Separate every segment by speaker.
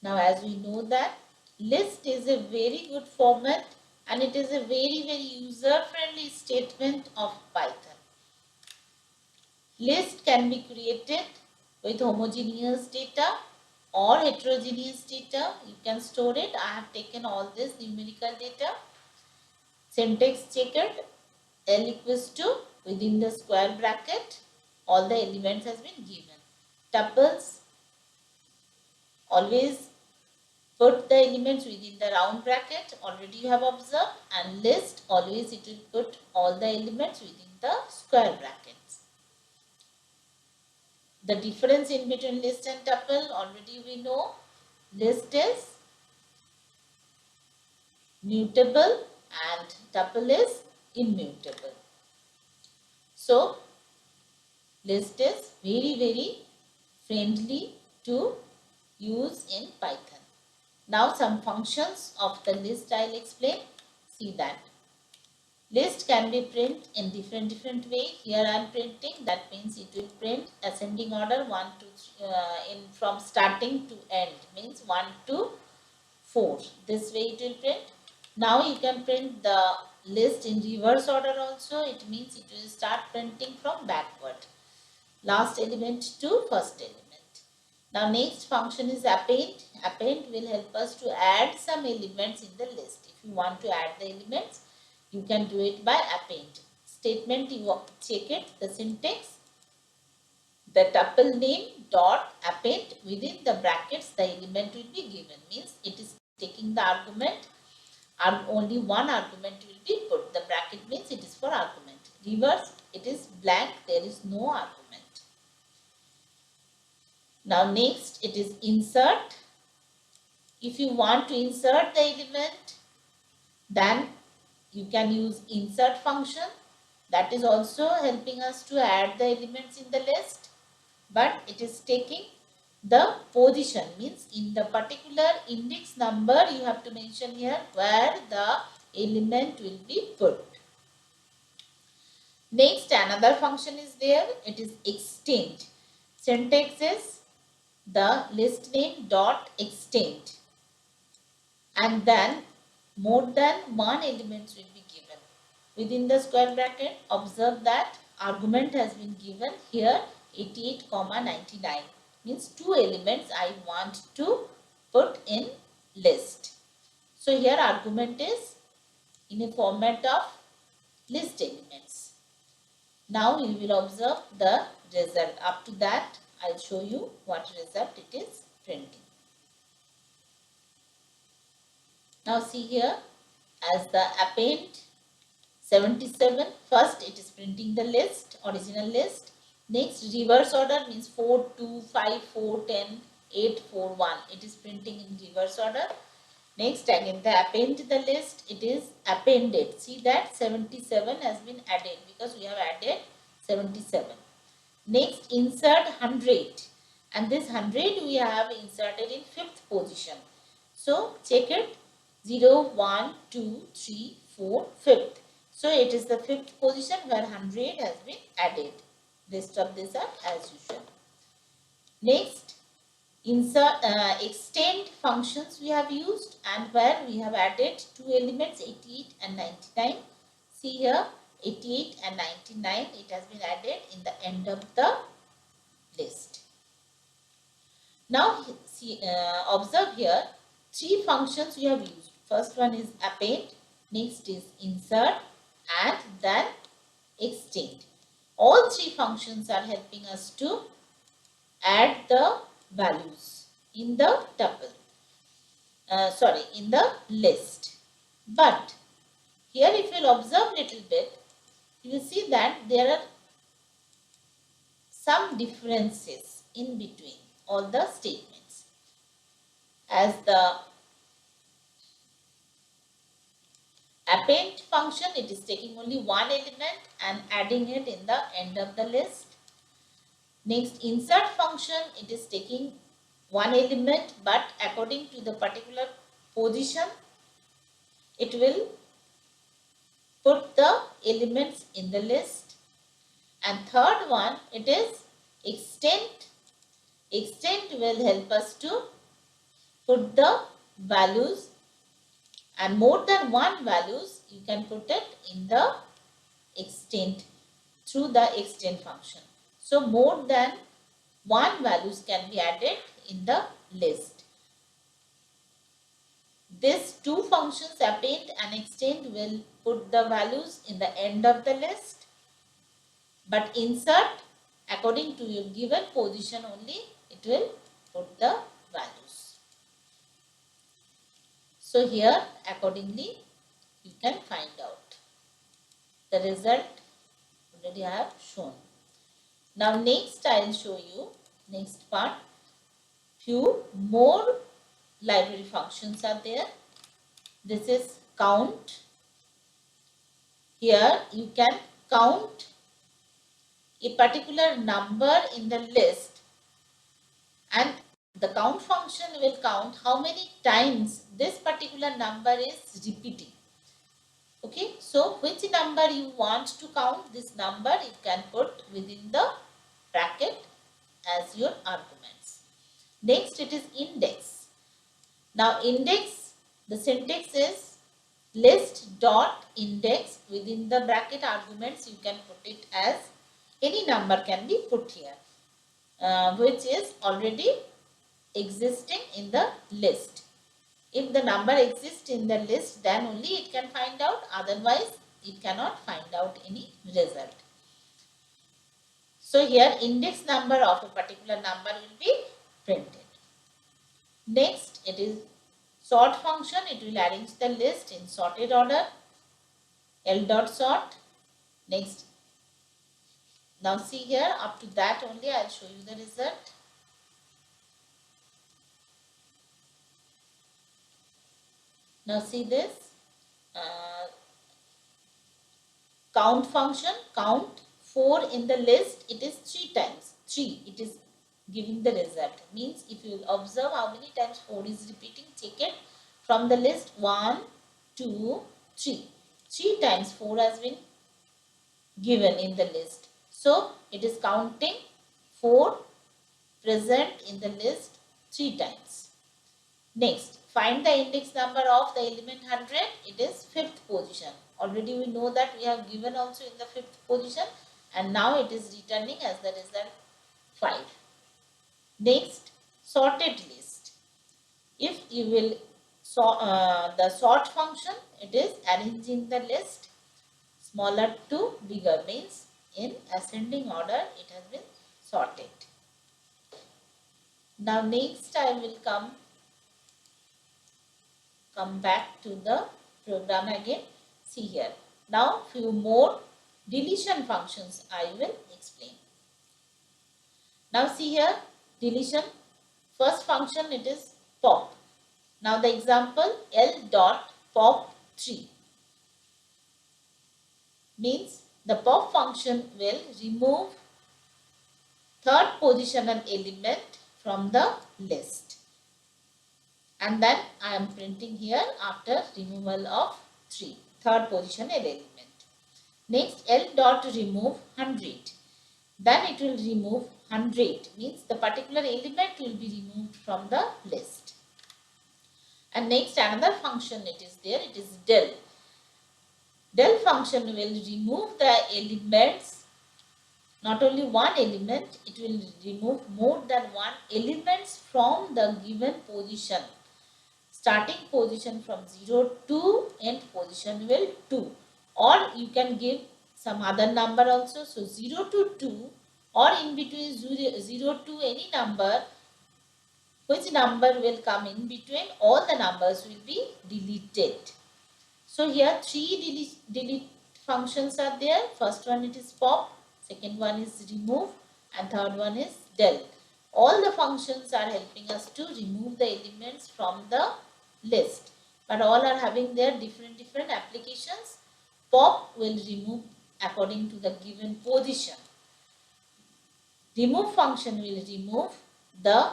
Speaker 1: Now as we know that list is a very good format and it is a very user-friendly statement of Python. List can be created with homogeneous data or heterogeneous data. You can store it. I have taken all this numerical data. Syntax checked. L equals to within the square bracket. All the elements has been given. Tuples, always put the elements within the round bracket. Already you have observed. And list, always it will put all the elements within the square brackets. The difference in between list and tuple, already we know. List is mutable and tuple is immutable. So, list is very friendly to use in Python. Now, some functions of the list I will explain. See that. List can be printed in different way. Here I am printing. That means it will print ascending order 1 to from starting to end. Means 1 to 4. This way it will print. Now you can print the list in reverse order also. It means it will start printing from backward. Last element to first element. Now next function is append. Append will help us to add some elements in the list. If you want to add the elements, you can do it by append. Statement, you check it, the syntax. The tuple name dot append within the brackets the element will be given. Means it is taking the argument. Only one argument will be put. The bracket means it is for argument. Reverse, it is blank. There is no argument. Now next it is insert. If you want to insert the element, then you can use insert function. That is also helping us to add the elements in the list. But it is taking the position, means in the particular index number you have to mention here where the element will be put. Next, another function is there. It is extend. Syntax is the list name dot extend, and then more than one element will be given within the square bracket. Observe that argument has been given here 88, 99. Means two elements I want to put in list. So here argument is in a format of list elements. Now we will observe the result. Up to that I will show you what result it is printing. Now see here, as the append 77, first it is printing the list, original list. Next, reverse order means 4, 2, 5, 4, 10, 8, 4, 1. It is printing in reverse order. Next, again the append the list, it is appended. See that 77 has been added because we have added 77. Next, insert 100. And this 100 we have inserted in 5th position. So, check it. 0, 1, 2, 3, 4, 5th. So, it is the 5th position where 100 has been added. Rest of this are as usual. Next, insert extend functions we have used, and where we have added two elements 88 and 99. See here 88 and 99, it has been added in the end of the list. Now see, observe here three functions we have used. First one is append, next is insert, and then extend. All three functions are helping us to add the values in the tuple. In the list. But here if you will observe little bit, you will see that there are some differences in between all the statements. As the append function, it is taking only one element and adding it in the end of the list. Next, insert function, it is taking one element, but according to the particular position, it will put the elements in the list. And third one, it is extend. Extend will help us to put the values, and more than one values you can put it in the extend through the extend function. So more than one values can be added in the list. These two functions, append and extend, will put the values in the end of the list, but insert according to your given position only it will put the values. So here accordingly you can find out the result already I have shown. Now next I will show you next part. Few more library functions are there. This is count. Here you can count a particular number in the list, and the count function will count how many times this particular number is repeating. Okay, so which number you want to count, this number you can put within the bracket as your arguments. Next it is index. Now index, the syntax is list dot index. Within the bracket arguments you can put it as any number can be put here, which is already existing in the list. If the number exists in the list, then only it can find out, otherwise it cannot find out any result. So here index number of a particular number will be printed. Next it is sort function. It will arrange the list in sorted order. L dot sort. Next, now see here, up to that only I will show you the result. Now see this count function, count 4 in the list, it is 3 times. 3, it is giving the result. Means if you will observe how many times 4 is repeating, check it from the list 1, 2, 3. 3 times 4 has been given in the list. So it is counting 4 present in the list 3 times. Next, find the index number of the element 100. It is 5th position. Already we know that we have given also in the 5th position, and now it is returning as the result 5. Next, sorted list. If you will the sort function, it is arranging the list smaller to bigger, means in ascending order it has been sorted. Now next I will come back to the program again. See here. Now few more deletion functions I will explain. Now see here, deletion. First function it is pop. Now the example L dot pop 3 means the pop function will remove third positional element from the list, and then I am printing here after removal of 3 third positional element. Next, L dot remove 100, then it will remove 100, means the particular element will be removed from the list. And next another function it is there, it is del. Del function will remove the elements, not only one element, it will remove more than one elements from the given position. Starting position from 0 to end position will 2, or you can give some other number also. So 0 to 2, or in between 0 to any number, which number will come in between, all the numbers will be deleted. So here 3 delete functions are there. First one it is pop, second one is remove, and third one is del. All the functions are helping us to remove the elements from the list, but all are having their different applications. Pop will remove according to the given position. Remove function will remove the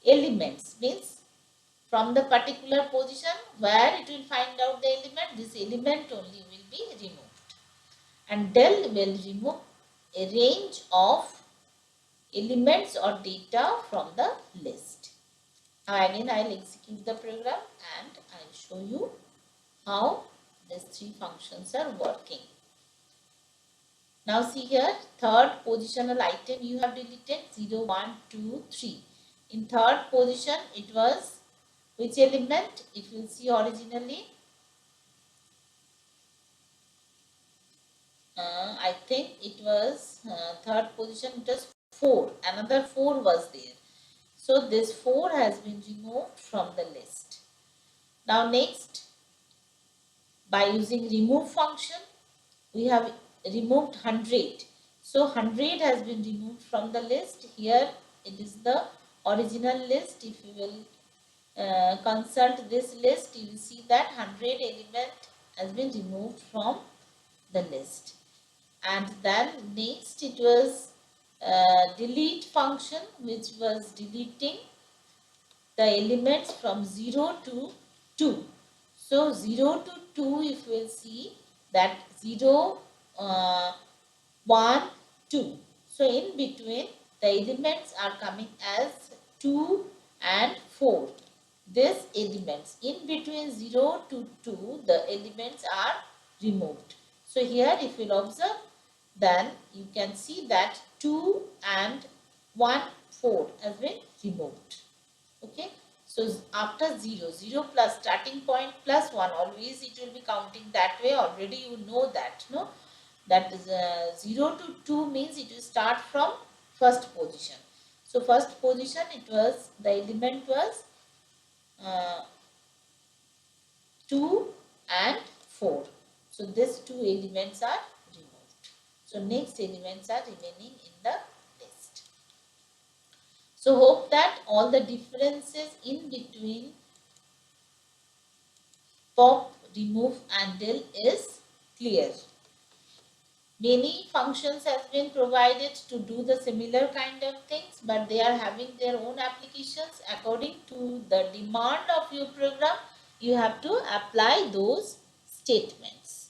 Speaker 1: elements, means from the particular position where it will find out the element, this element only will be removed. And del will remove a range of elements or data from the list. Now again I'll execute the program and I'll show you how these three functions are working. Now see here, third positional item you have deleted 0, 1, 2, 3. In third position it was which element? If you see originally, I think it was third position, it was 4. Another 4 was there. So this 4 has been removed from the list. Now next, by using remove function, we have removed 100. So 100 has been removed from the list. Here it is the original list. If you will consult this list, you will see that 100 element has been removed from the list. And then next it was delete function, which was deleting the elements from 0 to 2. So 0 to 2, if we will see that 0, 1, 2. So in between the elements are coming as 2 and 4. These elements in between 0 to 2, the elements are removed. So here if you will observe, then you can see that 2 and 1, 4 has been removed. Okay. So after 0, 0 plus starting point plus 1, always it will be counting that way. Already you know that, no? That is 0 to 2 means it will start from first position. So first position, it was, the element was 2 and 4. So these two elements are removed. So next elements are remaining in the list. So hope that all the differences in between pop, remove and del is clear. Many functions has been provided to do the similar kind of things, but they are having their own applications. According to the demand of your program, you have to apply those statements.